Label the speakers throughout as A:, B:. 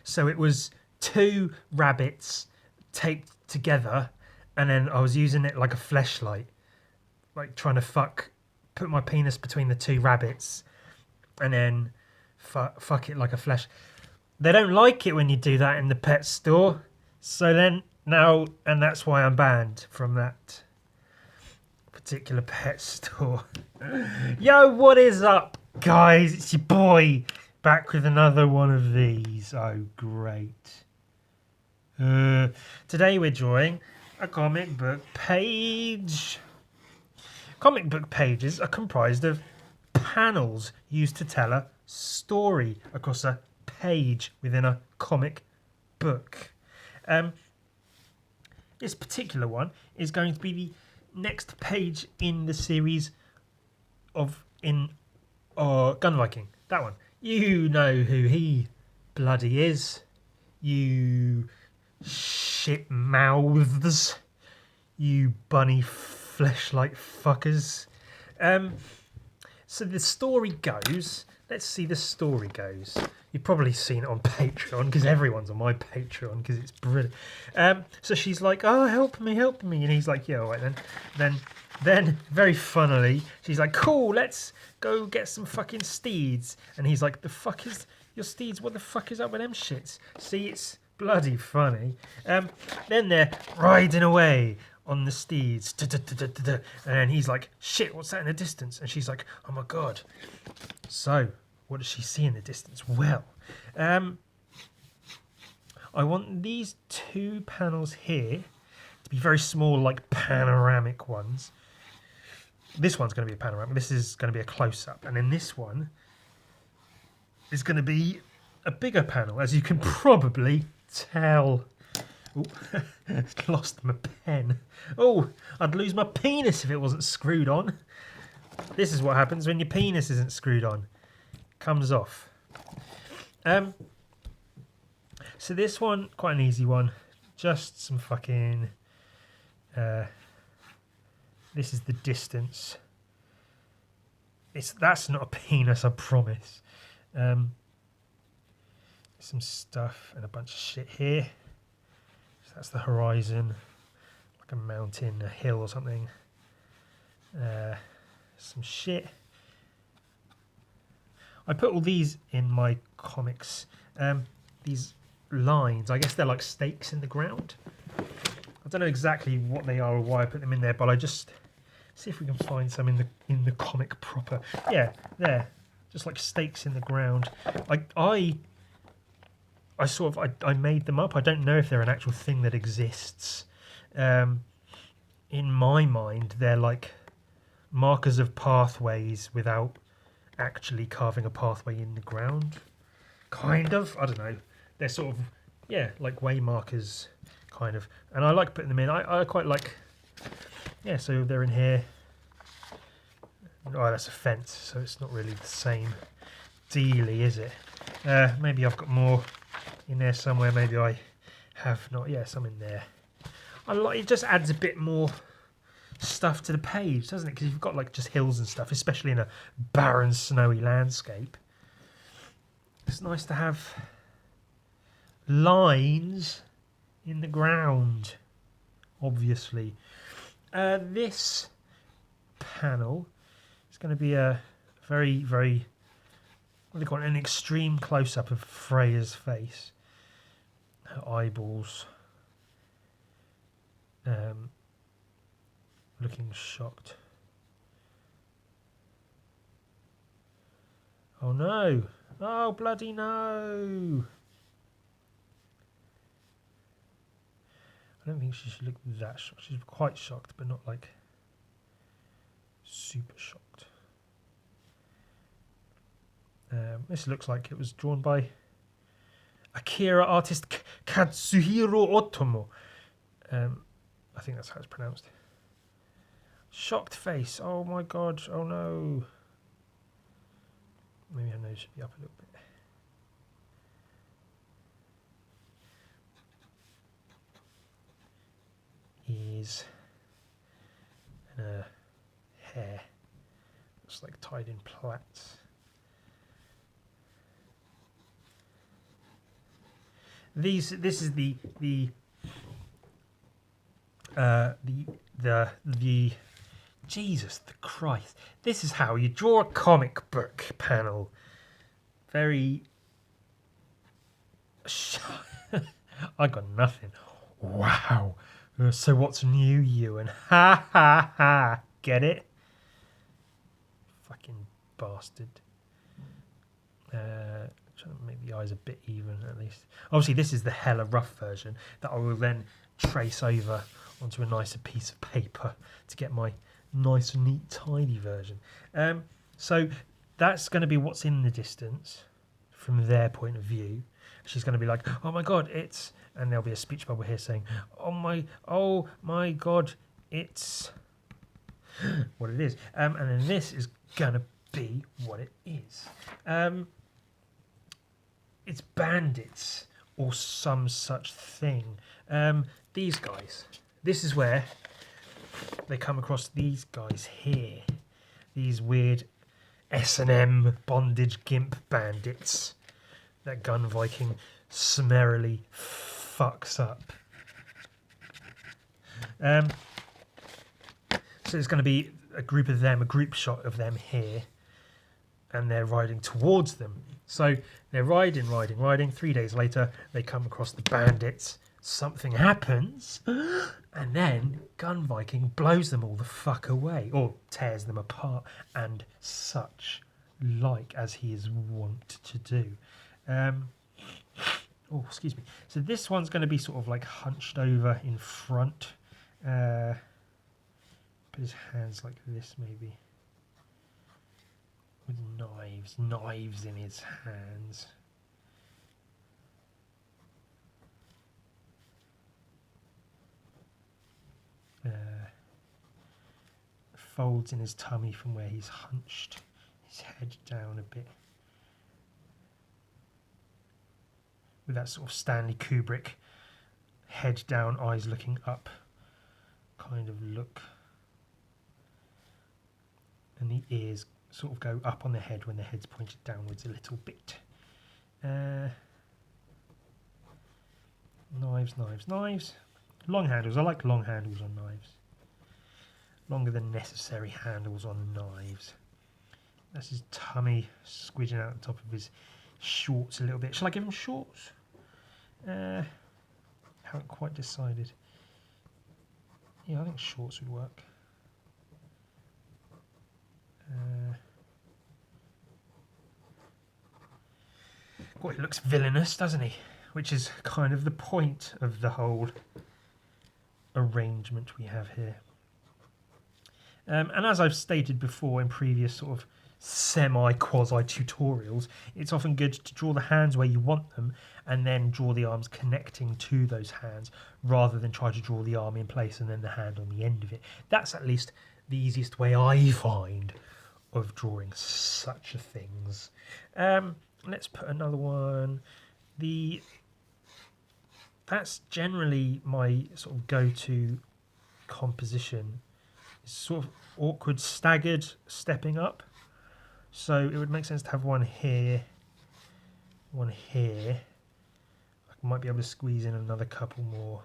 A: So it was two rabbits taped together, and then I was using it like a fleshlight, like trying to put my penis between the two rabbits, and then fuck it like a flesh. They don't like it when you do that in the pet store. So then now, and that's why I'm banned from that particular pet store. Yo, what is up, guys? It's your boy back with another one of these. Oh, great. Today we're drawing a comic book page. Comic book pages are comprised of panels used to tell a story across a page within a comic book. This particular one is going to be the next page in the series of Gun Viking. That one. You know who he bloody is. You shit mouths. You bunny fleshlight fuckers. So the story goes. Let's see the story goes. You've probably seen it on Patreon because everyone's on my Patreon because it's brilliant. So she's like, "Oh, help me!" And he's like, "Yeah, all right then." Then, very funnily, she's like, "Cool, let's go get some fucking steeds." And he's like, "The fuck is your steeds? What the fuck is up with them shits?" See, it's bloody funny. Then they're riding away on the steeds, and then he's like, "Shit, what's that in the distance?" And she's like, "Oh my god." So, what does she see in the distance? Well, I want these two panels here to be very small, like panoramic ones. This one's going to be a panoramic. This is going to be a close-up. And then this one is going to be a bigger panel, as you can probably tell. Oh, lost my pen. Oh, I'd lose my penis if it wasn't screwed on. This is what happens when your penis isn't screwed on. Comes off. So this one, quite an easy one. Just some fucking... this is the distance. That's not a penis, I promise. Some stuff and a bunch of shit here. So that's the horizon. Like a mountain, a hill or something. Some shit. I put all these in my comics. These lines, I guess they're like stakes in the ground. I don't know exactly what they are or why I put them in there, but I just see if we can find some in the comic proper. Yeah, there, just like stakes in the ground. I made them up. I don't know if they're an actual thing that exists. In my mind, they're like markers of pathways without actually carving a pathway in the ground. Kind of. I don't know. They're sort of, yeah, like way markers, kind of. And I like putting them in. I quite like, yeah, so they're in here. Oh, that's a fence, so it's not really the same dealy, is it? Maybe I've got more in there somewhere. Maybe I have not. Yeah, some in there. It just adds a bit more stuff to the page, doesn't it? Because you've got like just hills and stuff, especially in a barren, snowy landscape. It's nice to have lines in the ground, obviously. This panel is going to be a very, very, what do you call it, an extreme close-up of Freya's face. Her eyeballs. Looking shocked. Oh no! Oh bloody no! I don't think she should look that shocked. She's quite shocked, but not like super shocked. This looks like it was drawn by Akira artist Katsuhiro Otomo. I think that's how it's pronounced. Shocked face. Oh my god. Oh no. Maybe her nose should be up a little bit. Ears. And her hair. Looks like tied in plaits. This is the Jesus the Christ. This is how you draw a comic book panel. Very. I got nothing. Wow. So what's new, Ewan? Ha ha ha. Get it? Fucking bastard. Trying to make the eyes a bit even at least. Obviously, this is the hella rough version that I will then trace over onto a nicer piece of paper to get my nice, neat, tidy version. So that's going to be what's in the distance from their point of view. She's going to be like, "Oh my god, it's," and there'll be a speech bubble here saying, oh my god, it's what it is." And then this is going to be what it is. It's bandits or some such thing. These guys. This is where they come across these guys here. These weird S&M bondage gimp bandits that Gun Viking summarily fucks up. So it's going to be a group of them, a group shot of them here, and they're riding towards them. So they're riding. 3 days later, they come across the bandits. Something happens, and then Gun Viking blows them all the fuck away, or tears them apart, and such like, as he is wont to do. Oh, excuse me. So this one's going to be sort of like hunched over in front. Put his hands like this, maybe. With knives in his hands. Folds in his tummy from where he's hunched his head down a bit. With that sort of Stanley Kubrick head down, eyes looking up kind of look. And the ears sort of go up on the head when the head's pointed downwards a little bit. Knives. Long handles. I like long handles on knives. Longer than necessary handles on knives. That's his tummy squidging out the top of his shorts a little bit. Shall I give him shorts? Haven't quite decided. Yeah, I think shorts would work. Well, he looks villainous, doesn't he? Which is kind of the point of the whole arrangement we have here. And as I've stated before in previous sort of semi-quasi tutorials, it's often good to draw the hands where you want them and then draw the arms connecting to those hands rather than try to draw the arm in place and then the hand on the end of it. That's at least the easiest way I find of drawing such things. Let's put another one. That's generally my sort of go-to composition. It's sort of awkward, staggered, stepping up. So it would make sense to have one here, one here. I might be able to squeeze in another couple more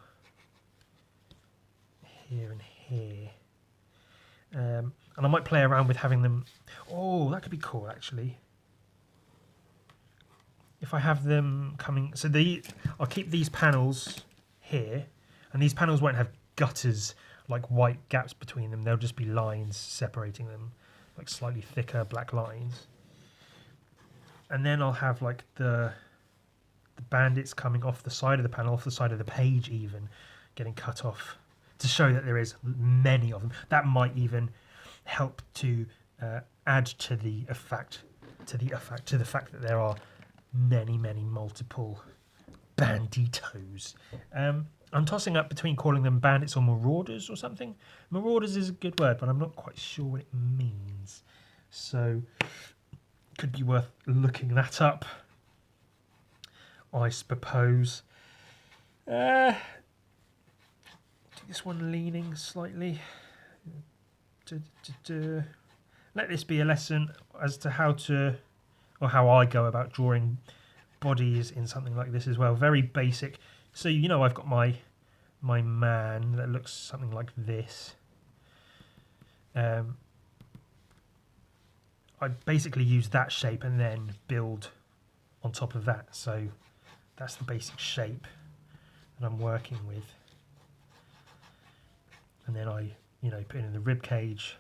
A: here and here. And I might play around with having them. Oh, that could be cool, actually. If I have them coming, so I'll keep these panels here, and these panels won't have gutters like white gaps between them. They'll just be lines separating them, like slightly thicker black lines. And then I'll have like the bandits coming off the side of the panel, off the side of the page, even getting cut off to show that there is many of them. That might even help to add to the fact that there are many multiple banditos. I'm tossing up between calling them bandits or marauders or something. Marauders is a good word, but I'm not quite sure what it means. So, could be worth looking that up, I suppose. This one leaning slightly. Let this be a lesson as to how I go about drawing body is in something like this as well. Very basic. So you know I've got my man that looks something like this. I basically use that shape and then build on top of that. So that's the basic shape that I'm working with. And then I, put in the rib cage,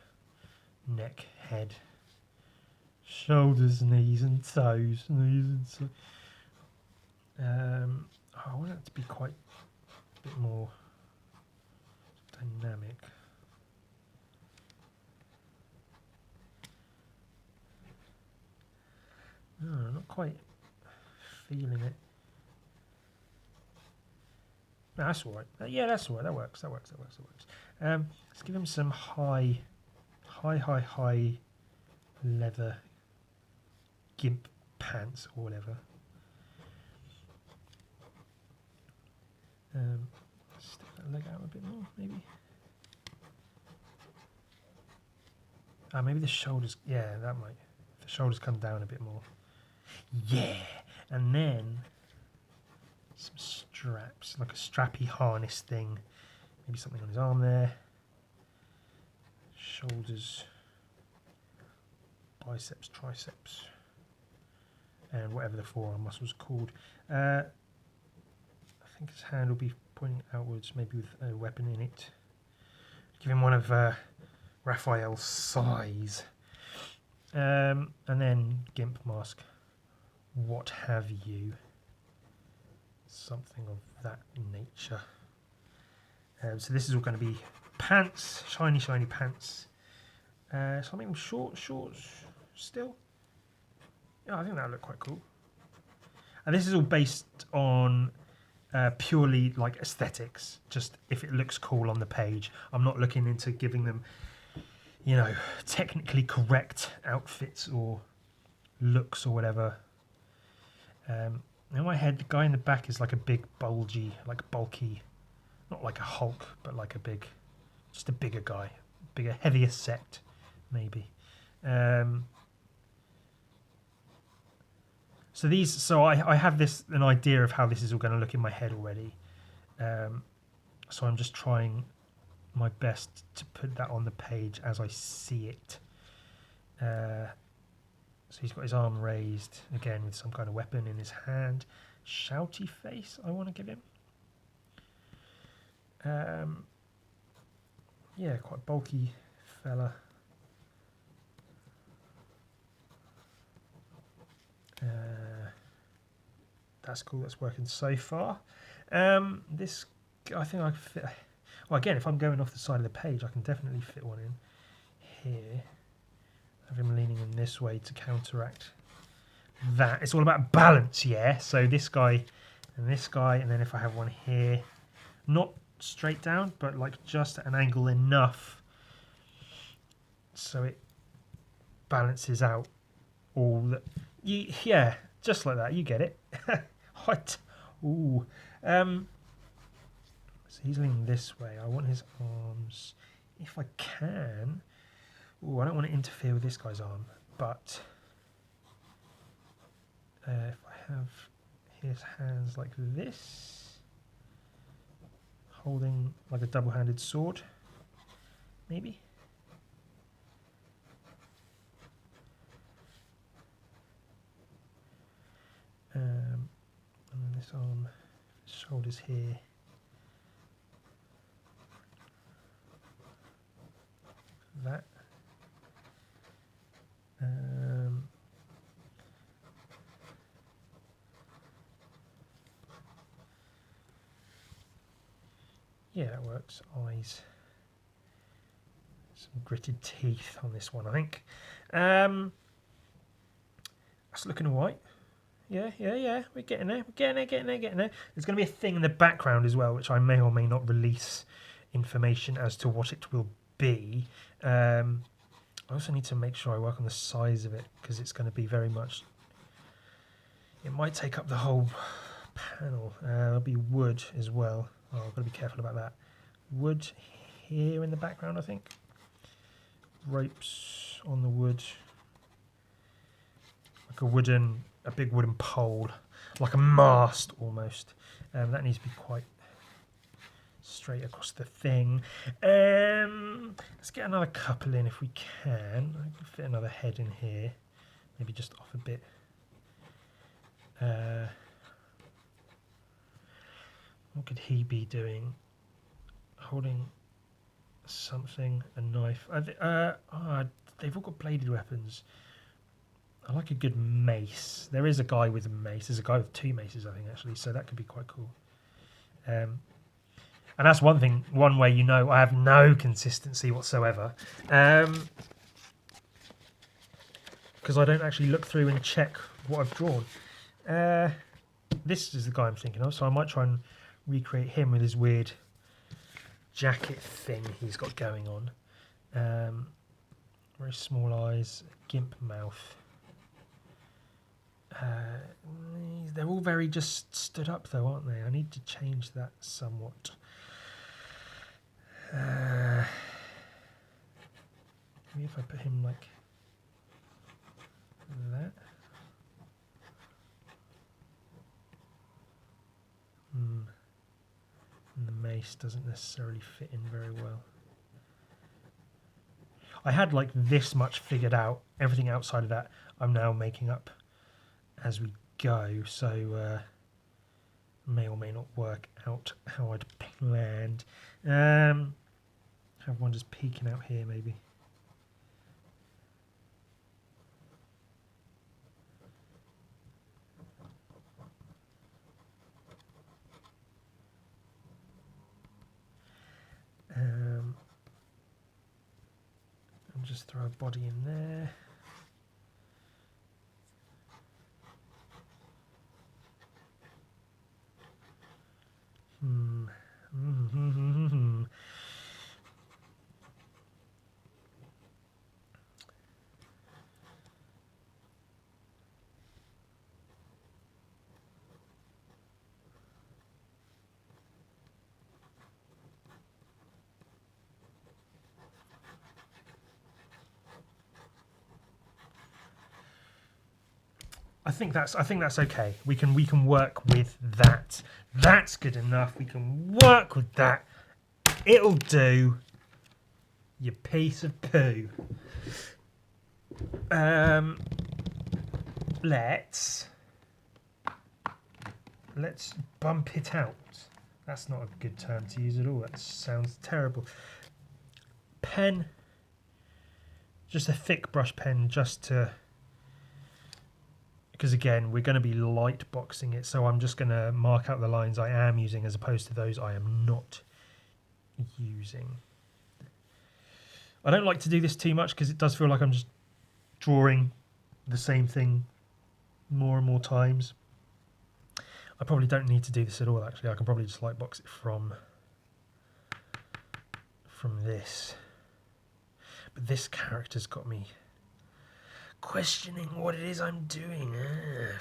A: neck, head, shoulders, knees and toes. I want it to be quite a bit more dynamic. No, not quite feeling it. No, that's all right. Yeah, that's all right. That works. Let's give him some high leather gimp pants or whatever. Stick that leg out a bit more, maybe. Maybe the shoulders. Yeah, that might. If the shoulders come down a bit more. Yeah, and then some straps, like a strappy harness thing. Maybe something on his arm there. Shoulders, biceps, triceps, and whatever the forearm muscle's called. I think his hand will be pointing outwards, maybe with a weapon in it. Give him one of Raphael's size. And then gimp mask. What have you? Something of that nature. So this is all going to be pants, shiny pants. Something shorts still. Yeah, I think that'll look quite cool. And this is all based on purely like aesthetics. Just if it looks cool on the page. I'm not looking into giving them, technically correct outfits or looks or whatever. In my head, the guy in the back is like a big, bulgy, like bulky, not like a Hulk, but like just a bigger guy, bigger, heavier set, maybe. So I have an idea of how this is all going to look in my head already. So I'm just trying my best to put that on the page as I see it. So he's got his arm raised, again with some kind of weapon in his hand. Shouty face, I want to give him. Yeah, quite bulky fella. That's cool, that's working so far. This, I think I can fit... Well, again, if I'm going off the side of the page, I can definitely fit one in here. Have him leaning in this way to counteract that. It's all about balance, yeah? So this guy, and then if I have one here, not straight down, but like just at an angle enough so it balances out all the... Yeah, just like that, you get it. What? Ooh. So he's leaning this way. I want his arms, if I can... Ooh, I don't want to interfere with this guy's arm, but if I have his hands like this, holding like a double-handed sword, maybe? And then this arm, shoulders here. That. Yeah, that works. Eyes. Some gritted teeth on this one, I think. That's looking all right. Yeah. We're getting there. There's going to be a thing in the background as well, which I may or may not release information as to what it will be. I also need to make sure I work on the size of it because it's going to be very much... It might take up the whole panel. There'll be wood as well. Oh, I've got to be careful about that. Wood here in the background, I think. Ropes on the wood. Like a big wooden pole. like a mast almost. That needs to be quite straight across the thing. Let's get another couple in if we can. I can fit another head in here. Maybe just off a bit. What could he be doing? Holding something, a knife. They've all got bladed weapons. I like a good mace. There is a guy with a mace. There's a guy with 2 maces, I think, actually. So that could be quite cool. And that's one way you know I have no consistency whatsoever. Because I don't actually look through and check what I've drawn. This is the guy I'm thinking of, so I might try and recreate him with his weird jacket thing he's got going on. Very small eyes, gimp mouth. They're all very just stood up though, aren't they? I need to change that somewhat. Maybe if I put him like that. And the mace doesn't necessarily fit in very well. I had like this much figured out. Everything outside of that I'm now making up as we go, so may or may not work out how I'd planned. Have one just peeking out here maybe. And just throw a body in there. I think that's okay. We can work with that. That's good enough. We can work with that. It'll do. You piece of poo. Let's bump it out. That's not a good term to use at all. That sounds terrible. Pen. Just a thick brush pen, just to. Because again, we're going to be light boxing it, so I'm just going to mark out the lines I am using as opposed to those I am not using. I don't like to do this too much because it does feel like I'm just drawing the same thing more and more times. I probably don't need to do this at all, actually. I can probably just light box it from this. But this character's got me questioning what it is I'm doing.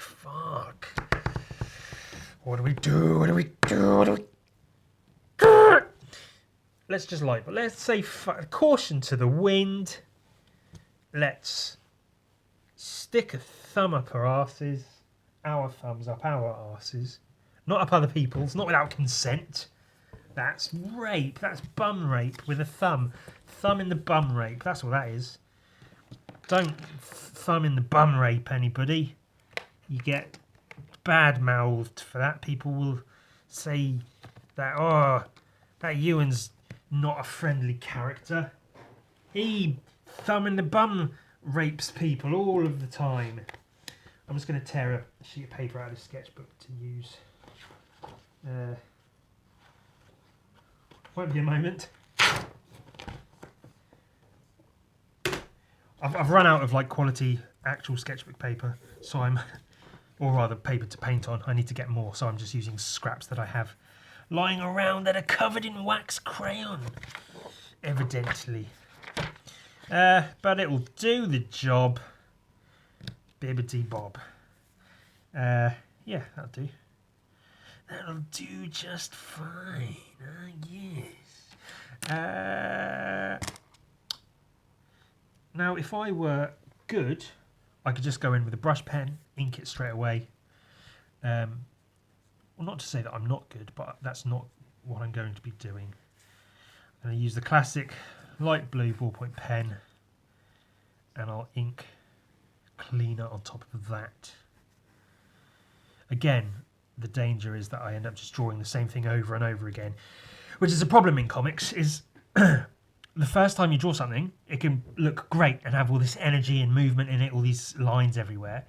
A: Fuck. What do we do? What do we do? What do we do? Let's just light, but let's say caution to the wind. Let's stick a thumb up our arses. Our thumbs up our arses. Not up other people's, not without consent. That's rape. That's bum rape with a thumb. Thumb in the bum rape. That's what that is. Don't thumb in the bum rape anybody. You get bad mouthed for that. People will say that, oh, that Ewan's not a friendly character. He thumb in the bum rapes people all of the time. I'm just going to tear a sheet of paper out of the sketchbook to use. Won't be a moment. I've run out of like quality actual sketchbook paper, so or rather paper to paint on. I need to get more, so I'm just using scraps that I have lying around that are covered in wax crayon, evidently. But it will do the job. Bibbidi bob. Yeah, that'll do. That'll do just fine, I guess. Now, if I were good, I could just go in with a brush pen, ink it straight away, Well, not to say that I'm not good, but that's not what I'm going to be doing. I'm going to use the classic light blue ballpoint pen, and I'll ink cleaner on top of that. Again, the danger is that I end up just drawing the same thing over and over again, which is a problem in comics. Is the first time you draw something, it can look great and have all this energy and movement in it, all these lines everywhere.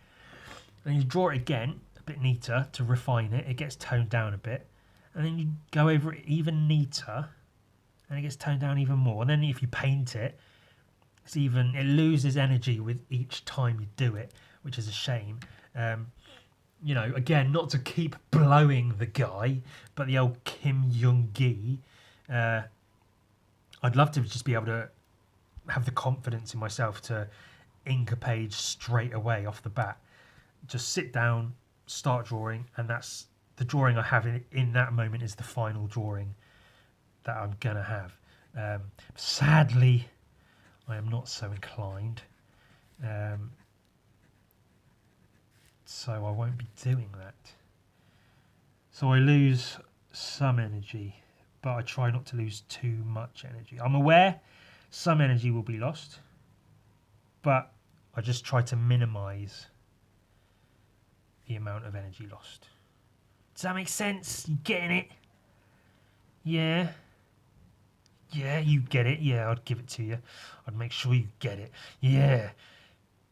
A: And you draw it again, a bit neater to refine it. It gets toned down a bit, and then you go over it even neater, and it gets toned down even more. And then if you paint it, it loses energy with each time you do it, which is a shame. You know, again, not to keep blowing the guy, but the old Kim Jong-gi. I'd love to just be able to have the confidence in myself to ink a page straight away off the bat. Just sit down, start drawing, and that's the drawing I have in that moment is the final drawing that I'm going to have. Sadly, I am not so inclined. So I won't be doing that. So I lose some energy, but I try not to lose too much energy. I'm aware some energy will be lost, but I just try to minimise the amount of energy lost. Does that make sense? You getting it? Yeah? Yeah, you get it. Yeah, I'd give it to you. I'd make sure you get it. Yeah.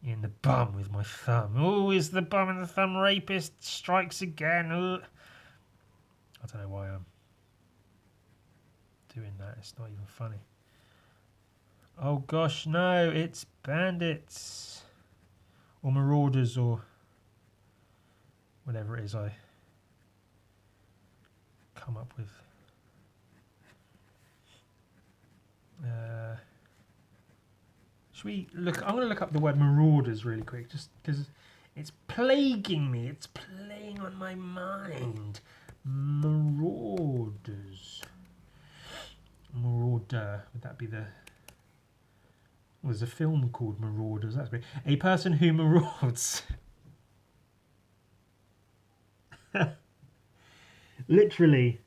A: In the bum with my thumb. Oh, is the bum and the thumb rapist strikes again. Ugh. I don't know why I'm doing that. It's not even funny. Oh gosh, no, it's bandits. Or marauders or whatever it is I come up with. Should we look? I'm going to look up the word marauders really quick, just because it's plaguing me. It's playing on my mind. Marauders. Marauder. Would that be the... Well, there's a film called Marauders. That's me. A person who marauds. Literally.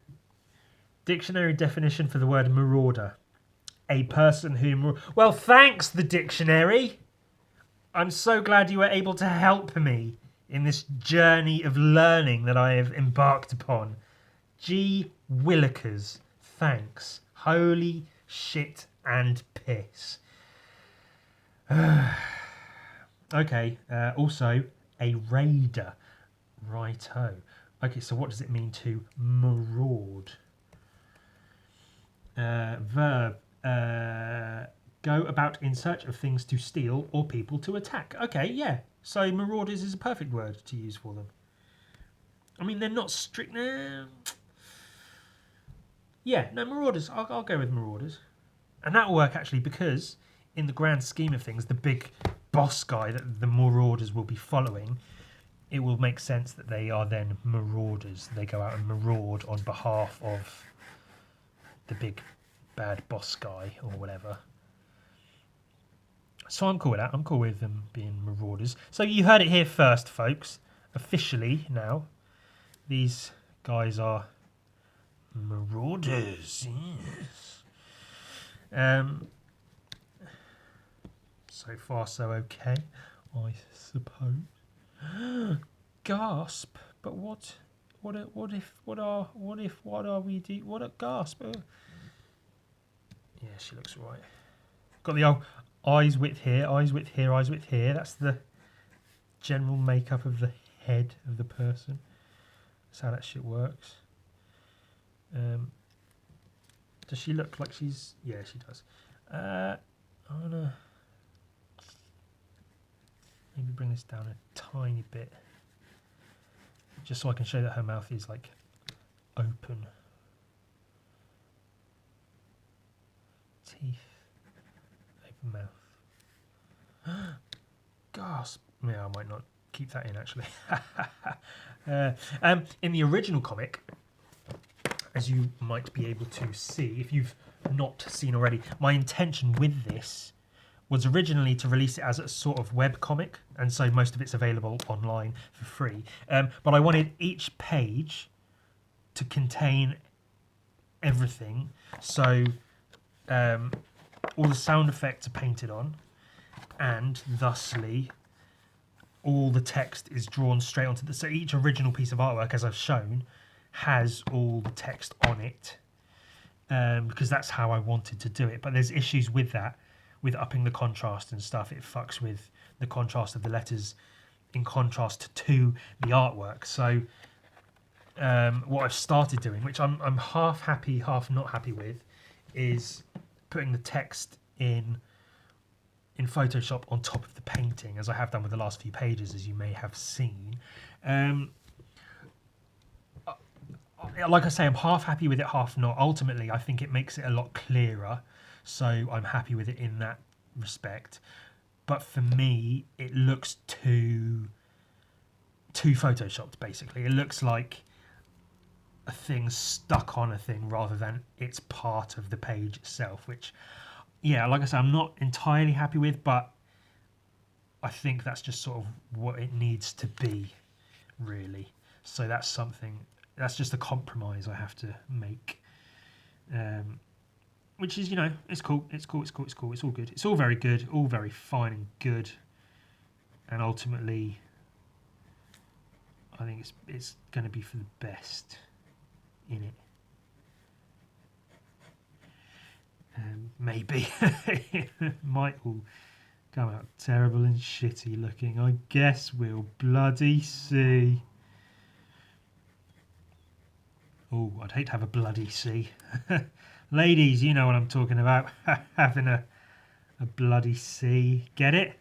A: Dictionary definition for the word marauder. A person who... Well, thanks, the dictionary. I'm so glad you were able to help me in this journey of learning that I have embarked upon. Gee willikers. Thanks. Holy shit and piss. Okay, also a raider. Righto. Okay, so what does it mean to maraud? Verb. Go about in search of things to steal or people to attack. Okay, yeah. So marauders is a perfect word to use for them. I mean, they're not strict. Yeah, no, marauders. I'll go with marauders. And that will work actually because in the grand scheme of things, the big boss guy that the marauders will be following, it will make sense that they are then marauders. They go out and maraud on behalf of the big bad boss guy or whatever. So I'm cool with that. I'm cool with them being marauders. So you heard it here first, folks. Officially now, these guys are marauders. Yes. So far, so okay, I suppose. Gasp! But what are we do? What a gasp! Yeah, she looks right. Got the old eyes width here, eyes width here, eyes width here. That's the general makeup of the head of the person. That's how that shit works. Does she look like she's... Yeah, she does. I want to maybe bring this down a tiny bit. Just so I can show that her mouth is like open. Teeth. Open mouth. Gasp. Yeah, I might not keep that in actually. In the original comic, as you might be able to see, if you've not seen already, my intention with this was originally to release it as a sort of web comic, and so most of it's available online for free. But I wanted each page to contain everything, so all the sound effects are painted on, and thusly all the text is drawn straight onto the. So each original piece of artwork, as I've shown, has all the text on it, because that's how I wanted to do it. But there's issues with that, with upping the contrast and stuff. It fucks with the contrast of the letters in contrast to the artwork. So what I've started doing, which I'm half happy, half not happy with, is putting the text in Photoshop on top of the painting, as I have done with the last few pages, as you may have seen. Like I say, I'm half happy with it, half not. Ultimately, I think it makes it a lot clearer, so I'm happy with it in that respect. But for me, it looks too photoshopped, basically. It looks like a thing stuck on a thing rather than it's part of the page itself, which, yeah, like I said, I'm not entirely happy with, but I think that's just sort of what it needs to be, really. So that's just a compromise I have to make, which is, it's cool. It's all good. It's all very good, all very fine and good, and ultimately, I think it's going to be for the best in it. Maybe it might all come out terrible and shitty looking. I guess we'll bloody see. Oh, I'd hate to have a bloody see. Ladies, you know what I'm talking about. Having a bloody see. Get it?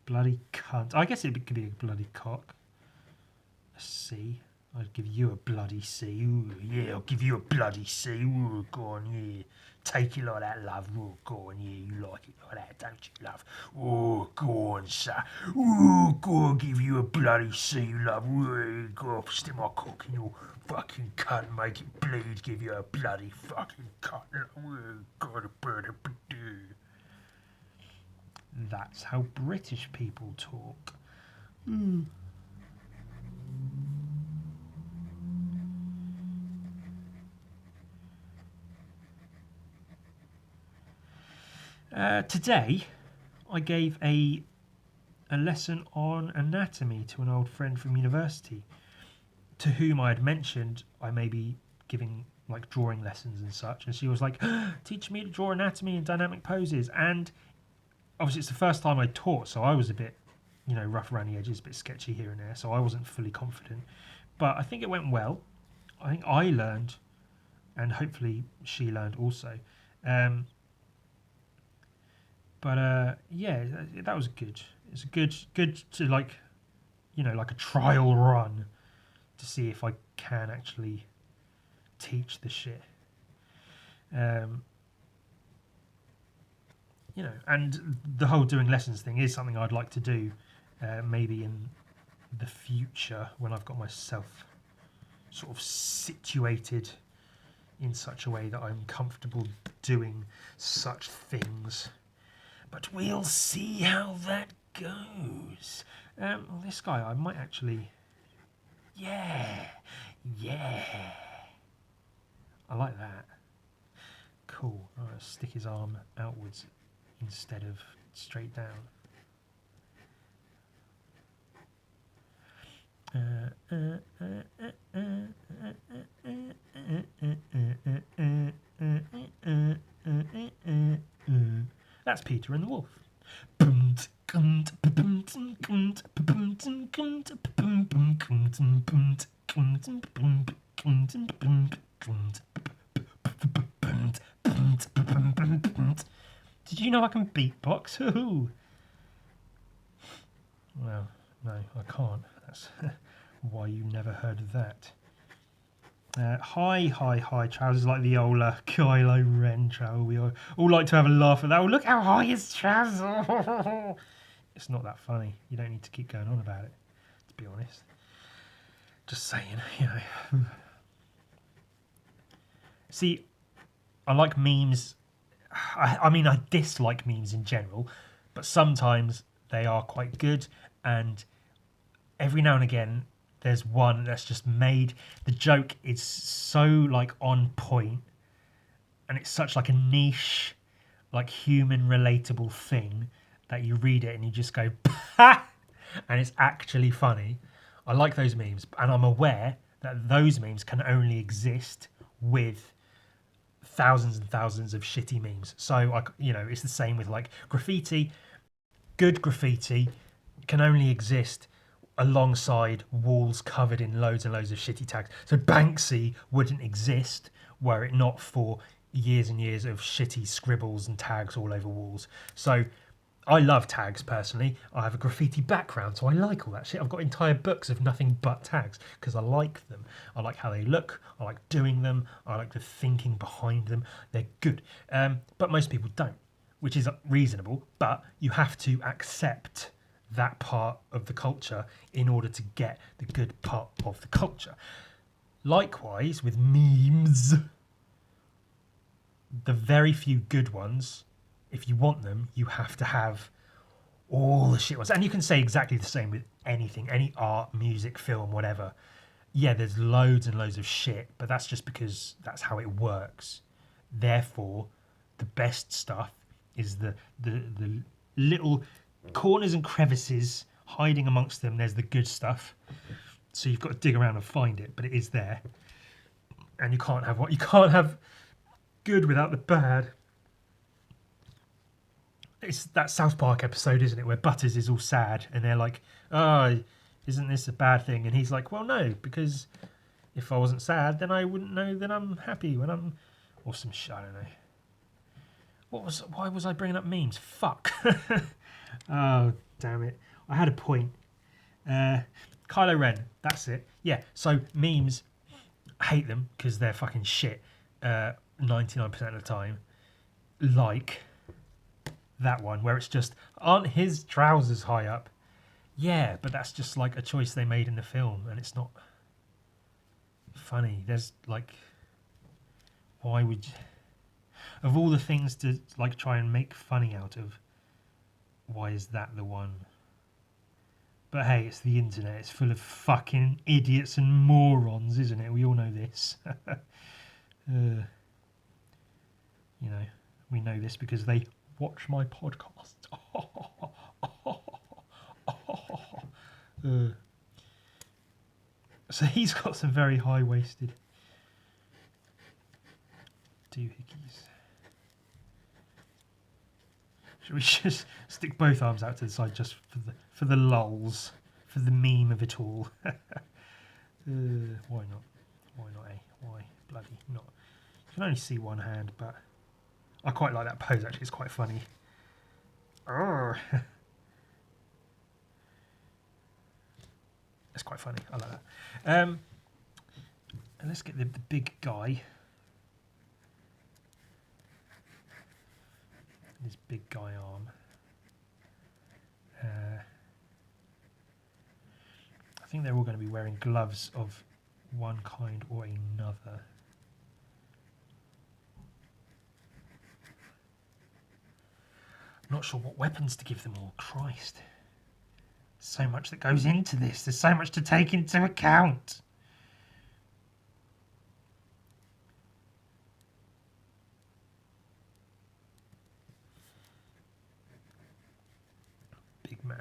A: Bloody cunt. I guess it could be a bloody cock. A C. I'd give you a bloody C. Ooh, yeah, I'll give you a bloody C. Ooh, go on, yeah. Take it like that, love. Ooh, go on, yeah, you like it like that, don't you, love? Oh, go on, sir. Ooh, go on, give you a bloody C, love. Ooh, go on, stick my cock in your fucking cunt, make it bleed, give you a bloody fucking cunt. Ooh, God, a bird, a badoo. That's how British people talk. Today, I gave a lesson on anatomy to an old friend from university, to whom I had mentioned I may be giving like drawing lessons and such, and she was like, "Teach me to draw anatomy and dynamic poses." And obviously, it's the first time I taught, so I was a bit, rough around the edges, a bit sketchy here and there, so I wasn't fully confident. But I think it went well. I think I learned, and hopefully she learned also. But yeah, that was good. It's good to like a trial run to see if I can actually teach the shit. And the whole doing lessons thing is something I'd like to do, maybe in the future when I've got myself sort of situated in such a way that I'm comfortable doing such things. But we'll see how that goes. This guy, I might actually... Yeah. I like that. Cool. I'm going to stick his arm outwards instead of straight down. That's Peter and the Wolf. Did you know I can beatbox? Well, no, I can't. That's why you never heard of that. High trousers like the old Kylo Ren trowel. We all like to have a laugh at that. Oh, look how high his trousers. It's not that funny. You don't need to keep going on about it, to be honest. Just saying, See, I like memes I mean, I dislike memes in general, but sometimes they are quite good, and every now and again there's one that's just made the joke is so like on point, and it's such like a niche, like human relatable thing that you read it and you just go, "Pah!" and it's actually funny. I like those memes, and I'm aware that those memes can only exist with thousands and thousands of shitty memes. So it's the same with like graffiti. Good graffiti can only exist alongside walls covered in loads and loads of shitty tags. So Banksy wouldn't exist were it not for years and years of shitty scribbles and tags all over walls. So I love tags personally. I have a graffiti background, so I like all that shit. I've got entire books of nothing but tags because I like them. I like how they look. I like doing them. I like the thinking behind them. They're good. But most people don't, which is reasonable. But you have to accept that part of the culture in order to get the good part of the culture. Likewise, with memes, the very few good ones, if you want them, you have to have all the shit ones. And you can say exactly the same with anything, any art, music, film, whatever. Yeah, there's loads and loads of shit, but that's just because that's how it works. Therefore, the best stuff is the little corners and crevices hiding amongst them. There's the good stuff. So you've got to dig around and find it, but it is there. And you can't have good without the bad. It's that South Park episode, isn't it, where Butters is all sad and they're like, "Oh, isn't this a bad thing?" And he's like, "Well, no, because if I wasn't sad, then I wouldn't know that I'm happy when I'm," or some shit. I don't know. Why was I bringing up memes? Fuck. Oh, damn it. I had a point. Kylo Ren. That's it. Yeah. So memes, I hate them because they're fucking shit. 99% of the time. Like that one where it's just, aren't his trousers high up? Yeah, but that's just like a choice they made in the film, and it's not funny. There's like, why would you, of all the things to like try and make funny out of, why is that the one? But hey, it's the internet. It's full of fucking idiots and morons, isn't it? We all know this. We know this because they watch my podcast. So he's got some very high-waisted doohickeys. Should we just stick both arms out to the side just for the lulz, for the meme of it all? Why not? Why not, eh? Why bloody not? You can only see one hand, but I quite like that pose, actually. It's quite funny. It's quite funny. I like that. And let's get the big guy. His big guy arm. I think they're all going to be wearing gloves of one kind or another. I'm not sure what weapons to give them all. Christ. So much that goes into this. There's so much to take into account. Big man.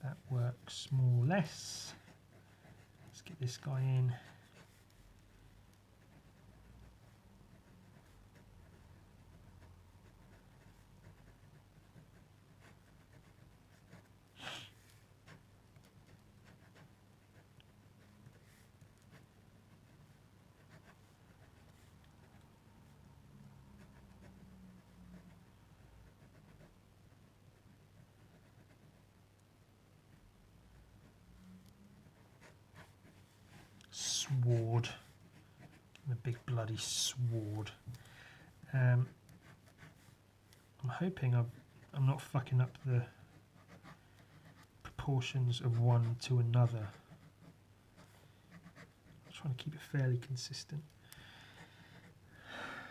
A: That works more or less. Let's get this guy in. Sword. The bloody sword. I'm hoping I'm not fucking up the proportions of one to another. I'm trying to keep it fairly consistent.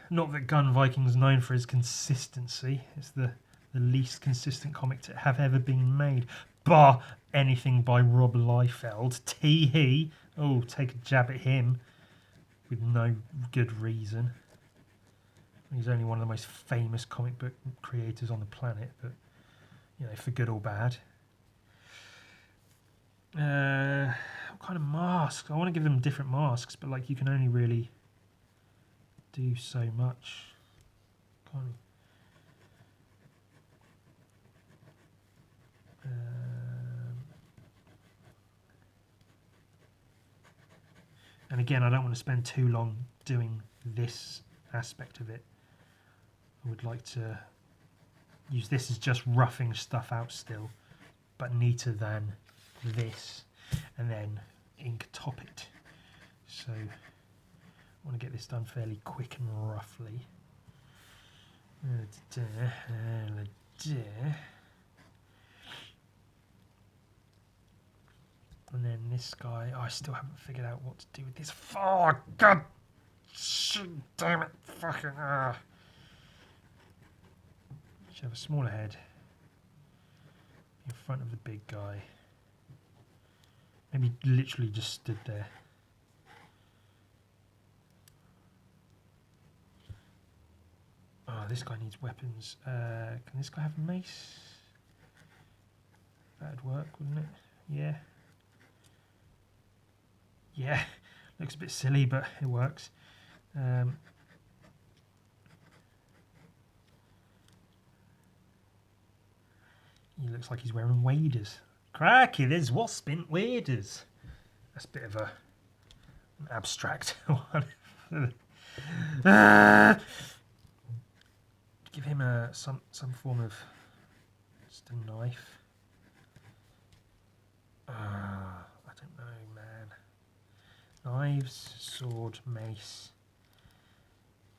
A: Not that Gun Viking's known for its consistency. It's the least consistent comic to have ever been made. Bar anything by Rob Liefeld. Tee-hee. Oh, take a jab at him with no good reason. He's only one of the most famous comic book creators on the planet, but, you know, for good or bad. What kind of masks? I want to give them different masks, but, like, you can only really do so much. Can't you? And again, I don't want to spend too long doing this aspect of it. I would like to use this as just roughing stuff out still, but neater than this, and then ink top it. So I want to get this done fairly quick and roughly. And then this guy, I still haven't figured out what to do with this. Oh, God! Damn it! Fucking should have a smaller head in front of the big guy. Maybe literally just stood there. Oh, this guy needs weapons. Can this guy have a mace? That'd work, wouldn't it? Yeah. Yeah, looks a bit silly, but it works. He looks like he's wearing waders. Cracky, there's wasp in waders. That's a bit of an abstract one. Give him some form of just a knife. I don't know, man. Knives, sword, mace.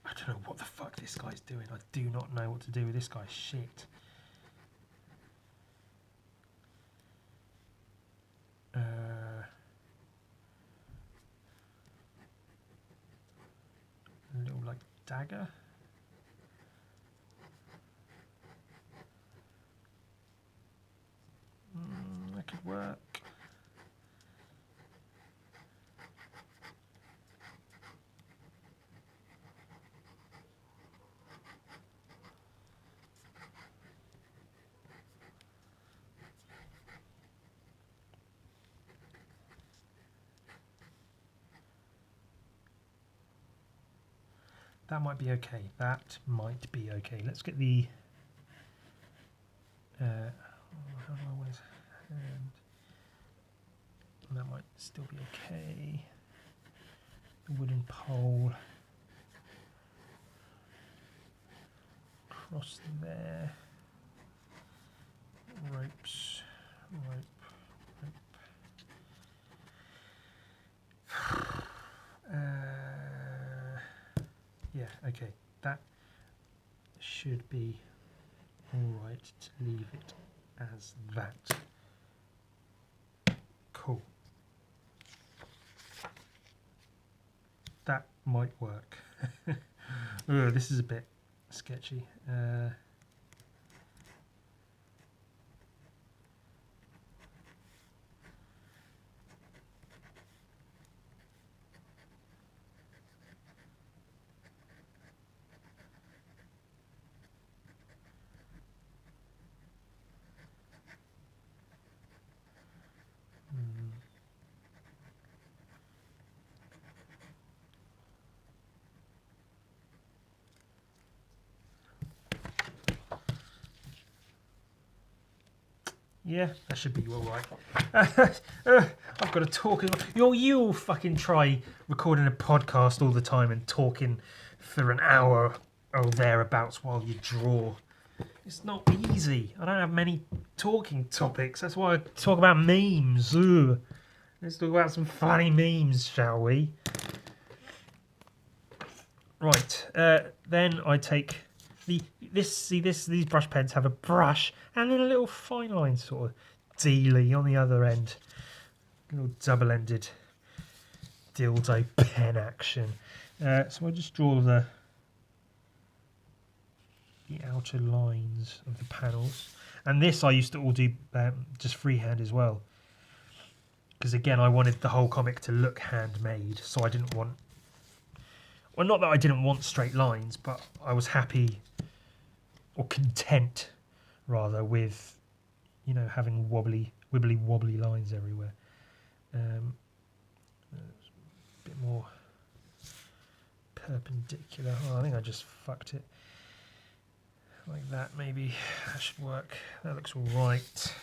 A: I don't know what the fuck this guy's doing. I do not know what to do with this guy's shit. A little like dagger. That could work. That might be okay. That might be okay. Let's get the... how do I want his hand? That might still be okay. The wooden pole. Across there. Ropes. Rope. Yeah, okay. That should be alright to leave it as that. Cool. That might work. Oh, this is a bit sketchy. Yeah, that should be all right. I've got to talk as well. You'll fucking try recording a podcast all the time and talking for an hour or thereabouts while you draw. It's not easy. I don't have many talking topics. That's why I talk about memes. Ugh. Let's talk about some funny memes, shall we? Right, then I take these brush pens have a brush and then a little fine line sort of dealy on the other end. A little double-ended dildo pen action. So I just draw the outer lines of the panels. And this I used to all do just freehand as well. Because again, I wanted the whole comic to look handmade, so I didn't want... Well, not that I didn't want straight lines, but I was happy, or content, rather, with, you know, having wibbly wobbly lines everywhere. A bit more perpendicular. Oh, I think I just fucked it. Like that, maybe. That should work. That looks all right.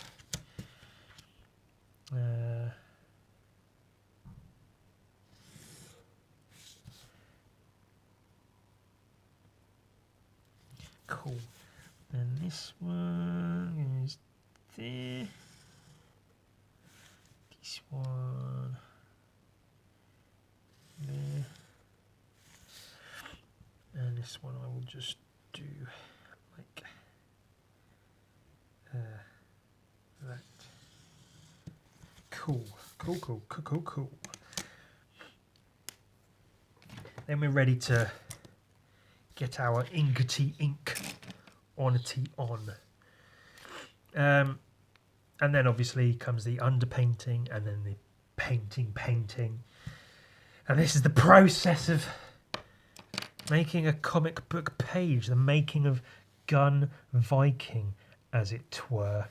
A: Cool. And this one is there. This one there. And this one I will just do like that. Cool. Then we're ready to get our inkety ink onity on. And then obviously comes the underpainting and then the painting. And this is the process of making a comic book page, the making of Gun Viking, as it were.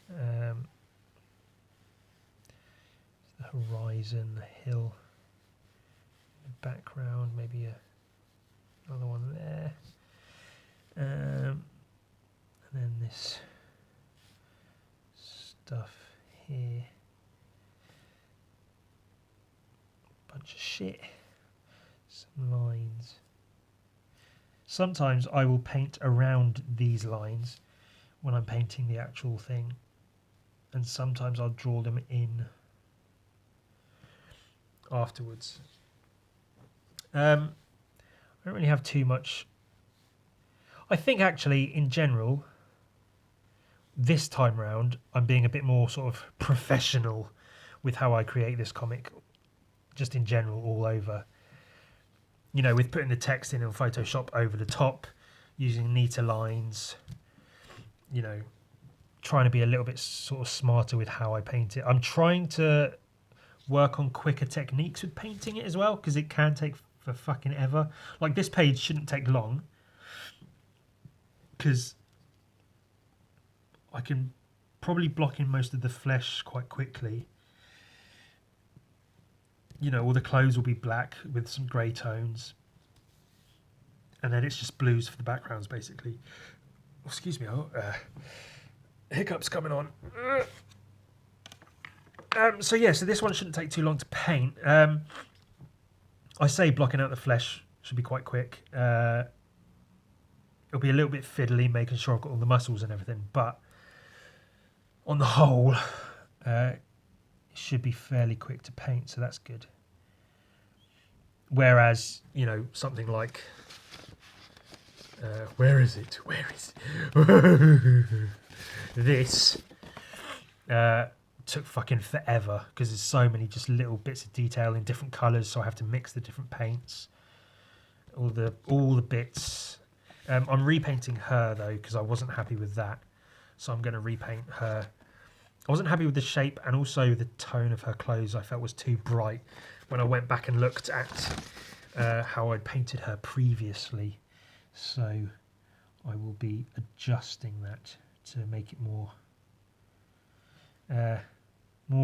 A: The horizon, the hill, the background, maybe another one there. And then this stuff here. Bunch of shit. Some lines. Sometimes I will paint around these lines when I'm painting the actual thing, and sometimes I'll draw them in afterwards. I don't really have too much. I think actually in general this time round I'm being a bit more sort of professional with how I create this comic, just in general all over. You know, with putting the text in Photoshop over the top, using neater lines, you know, trying to be a little bit sort of smarter with how I paint it. I'm trying to work on quicker techniques with painting it as well, because it can take for fucking ever. Like this page shouldn't take long, because I can probably block in most of the flesh quite quickly. You know, all the clothes will be black with some grey tones, and then it's just blues for the backgrounds basically. Oh, excuse me, hiccups coming on. So yeah, so this one shouldn't take too long to paint. I say blocking out the flesh should be quite quick. It'll be a little bit fiddly, making sure I've got all the muscles and everything, but on the whole, it should be fairly quick to paint, so that's good. Whereas, you know, something like... where is it? This took fucking forever, because there's so many just little bits of detail in different colours, so I have to mix the different paints. All the bits. I'm repainting her, though, because I wasn't happy with that. So I'm going to repaint her. I wasn't happy with the shape, and also the tone of her clothes I felt was too bright when I went back and looked at how I'd painted her previously. So I will be adjusting that to make it more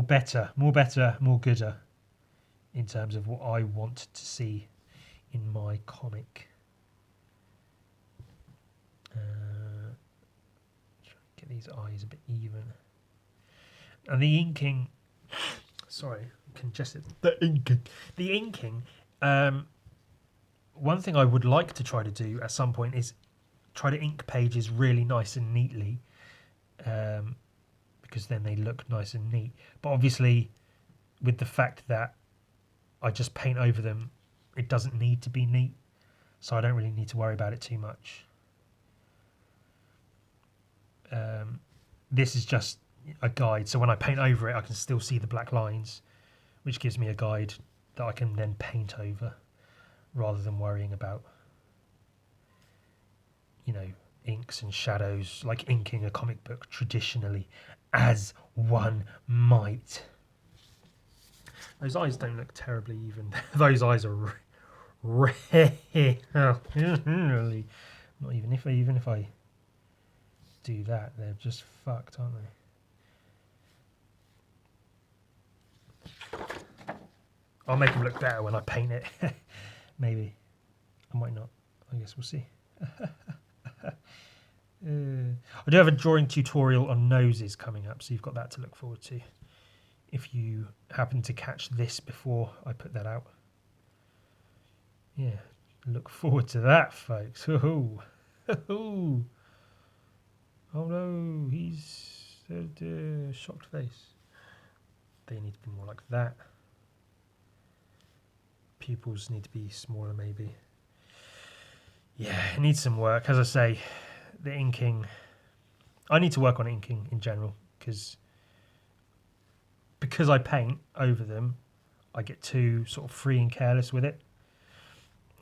A: better, more gooder in terms of what I want to see in my comic. Try to get these eyes a bit even. And the inking, sorry, congested. The inking. One thing I would like to try to do at some point is try to ink pages really nice and neatly, because then they look nice and neat. But obviously, with the fact that I just paint over them It doesn't need to be neat, so I don't really need to worry about it too much. This is just a guide, so when I paint over it I can still see the black lines, which gives me a guide that I can then paint over rather than worrying about, you know, inks and shadows, like inking a comic book traditionally, as one might. Those eyes don't look terribly even. Those eyes are really, not even if I do that, they're just fucked, aren't they? I'll make them look better when I paint it. Maybe. I might not. I guess we'll see. I do have a drawing tutorial on noses coming up, so you've got that to look forward to if you happen to catch this before I put that out. Yeah, look forward to that, folks. Oh, oh no, he's a shocked face. They need to be more like that. Pupils need to be smaller, maybe. Yeah, it needs some work. As I say, the inking, I need to work on inking in general, because I paint over them, I get too sort of free and careless with it,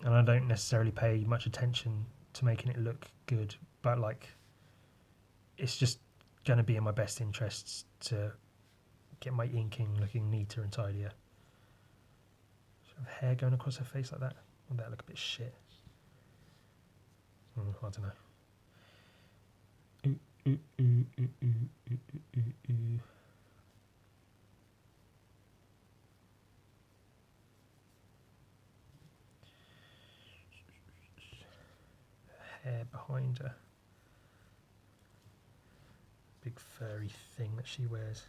A: and I don't necessarily pay much attention to making it look good, but like, it's just going to be in my best interests to get my inking looking neater and tidier. Sort of hair going across her face like that, would that look a bit shit? I don't know. Hair behind her. Big furry thing that she wears.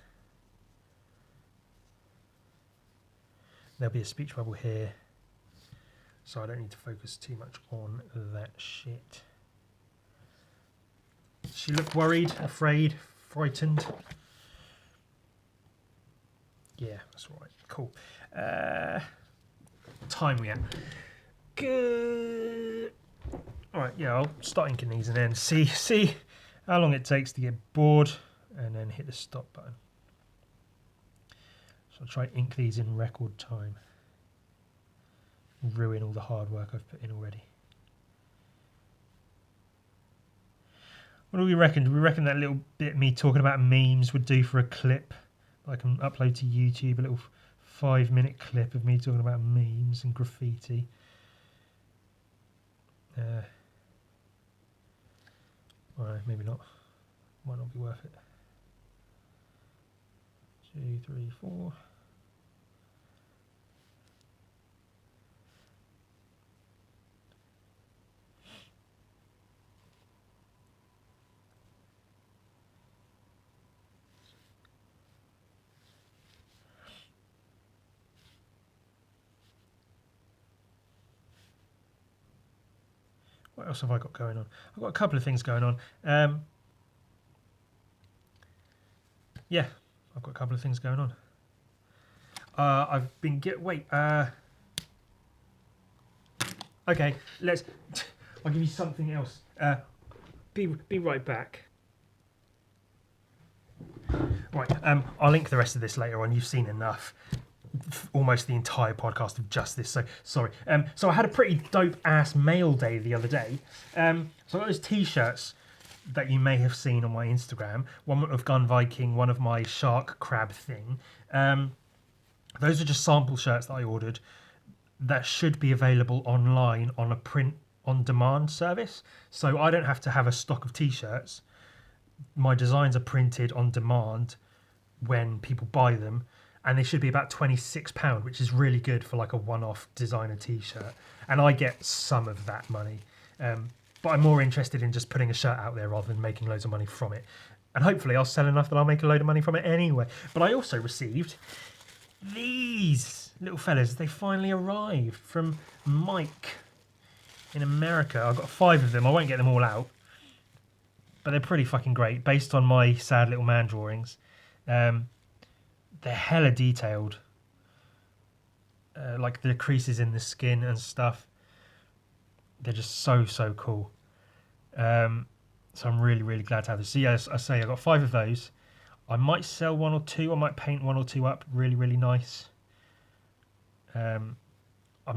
A: There'll be a speech bubble here, so I don't need to focus too much on that shit. She looked worried, afraid, frightened. Yeah, that's all right. Cool. Time we at? Good. All right, yeah, I'll start inking these and then see how long it takes to get bored, and then hit the stop button. So I'll try to ink these in record time. Ruin all the hard work I've put in already. What do we reckon? Do we reckon that little bit me talking about memes would do for a clip I can upload to YouTube? A little 5-minute clip of me talking about memes and graffiti. Well, maybe not. Might not be worth it. 2, 3, 4. What else have I got going on? I've got a couple of things going on. Yeah, I've got a couple of things going on. I've been okay, I'll give you something else. Be right back. Right, I'll link the rest of this later on. You've seen enough. Almost the entire podcast of just this, so sorry. So I had a pretty dope ass mail day the other day. So I got those t-shirts that you may have seen on my Instagram, one of Gun Viking, one of my shark crab thing. Those are just sample shirts that I ordered that should be available online on a print on demand service, so I don't have to have a stock of t-shirts. My designs are printed on demand when people buy them, and they should be about £26, which is really good for like a one-off designer t-shirt, and I get some of that money, but I'm more interested in just putting a shirt out there rather than making loads of money from it, and hopefully I'll sell enough that I'll make a load of money from it anyway. But I also received these little fellas. They finally arrived from Mike in America. I've got 5 of them. I won't get them all out, but they're pretty fucking great based on my sad little man drawings. They're hella detailed. like the creases in the skin and stuff. They're just so cool. So I'm really glad to have this. So yeah, as I say, I got 5 of those. I might sell 1 or 2. I might paint 1 or 2 up really nice. I'm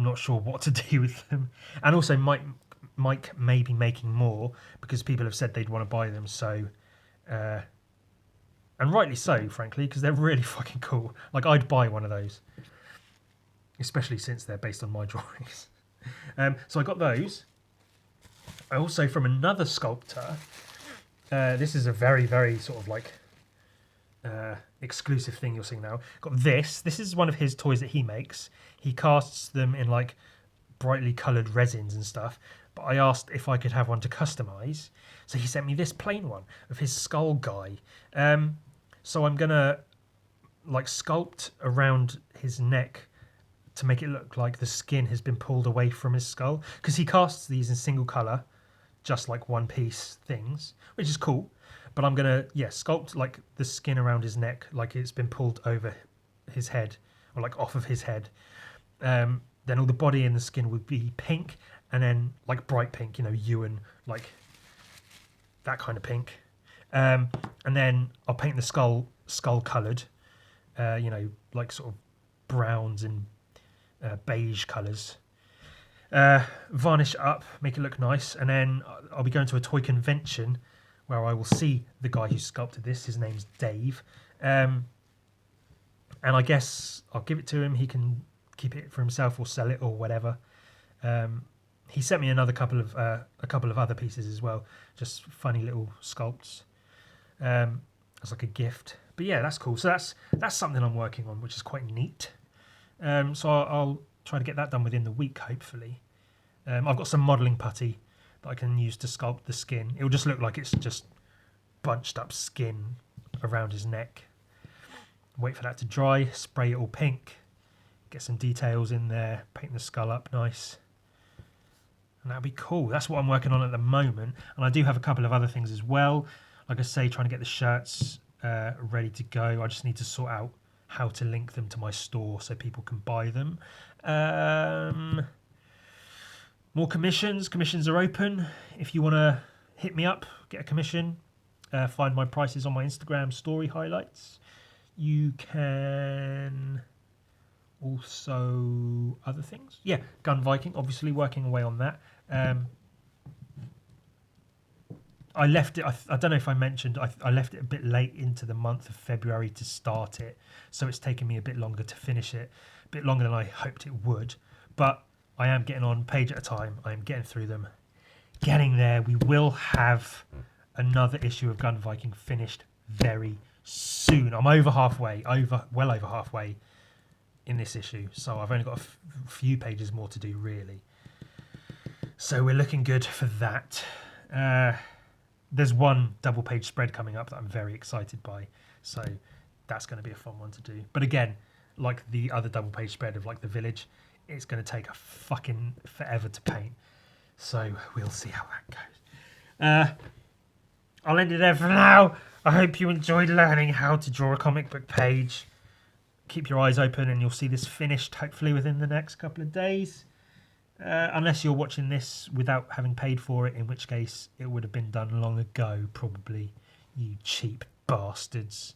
A: not sure what to do with them, and also Mike may be making more because people have said they'd want to buy them. So, and rightly so, frankly, because they're really fucking cool. Like I'd buy one of those, especially since they're based on my drawings. So I got those. I also from another sculptor. This is a very sort of like exclusive thing you're seeing now. Got this. This is one of his toys that he makes. He casts them in like brightly coloured resins and stuff. But I asked if I could have one to customise. So he sent me this plain one of his skull guy. So I'm gonna like sculpt around his neck to make it look like the skin has been pulled away from his skull. Because he casts these in single colour, just like one piece things, which is cool. But I'm gonna sculpt like the skin around his neck like it's been pulled over his head or like off of his head. Then all the body and the skin would be pink, and then like bright pink, Ewan, like that kind of pink. And then I'll paint the skull coloured, like sort of browns and beige colours. Varnish it up, make it look nice, and then I'll be going to a toy convention where I will see the guy who sculpted this. His name's Dave, and I guess I'll give it to him. He can keep it for himself or sell it or whatever. He sent me a couple of other pieces as well, just funny little sculpts as like a gift. But yeah, that's cool. So that's something I'm working on, which is quite neat. So I'll try to get that done within the week, hopefully. I've got some modelling putty that I can use to sculpt the skin. It will just look like it's just bunched up skin around his neck. Wait for that to dry, spray it all pink, get some details in there, paint the skull up nice. And that'll be cool. That's what I'm working on at the moment. And I do have a couple of other things as well. Like I say, trying to get the shirts ready to go. I just need to sort out how to link them to my store so people can buy them. More commissions. Commissions are open. If you want to hit me up, get a commission, find my prices on my Instagram story highlights. You can also other things. Yeah, Gun Viking, obviously working away on that. I left it, I don't know if I mentioned, I left it a bit late into the month of February to start it. So it's taken me a bit longer to finish it, a bit longer than I hoped it would. But I am getting on page at a time. I am getting through them. Getting there. We will have another issue of Gun Viking finished very soon. I'm well over halfway in this issue. So I've only got a few pages more to do, really. So we're looking good for that. There's one double page spread coming up that I'm very excited by. So that's going to be a fun one to do. But again, like the other double page spread of like the village, it's going to take a fucking forever to paint. So we'll see how that goes. I'll end it there for now. I hope you enjoyed learning how to draw a comic book page. Keep your eyes open and you'll see this finished hopefully within the next couple of days. Unless you're watching this without having paid for it, in which case it would have been done long ago, probably. You cheap bastards.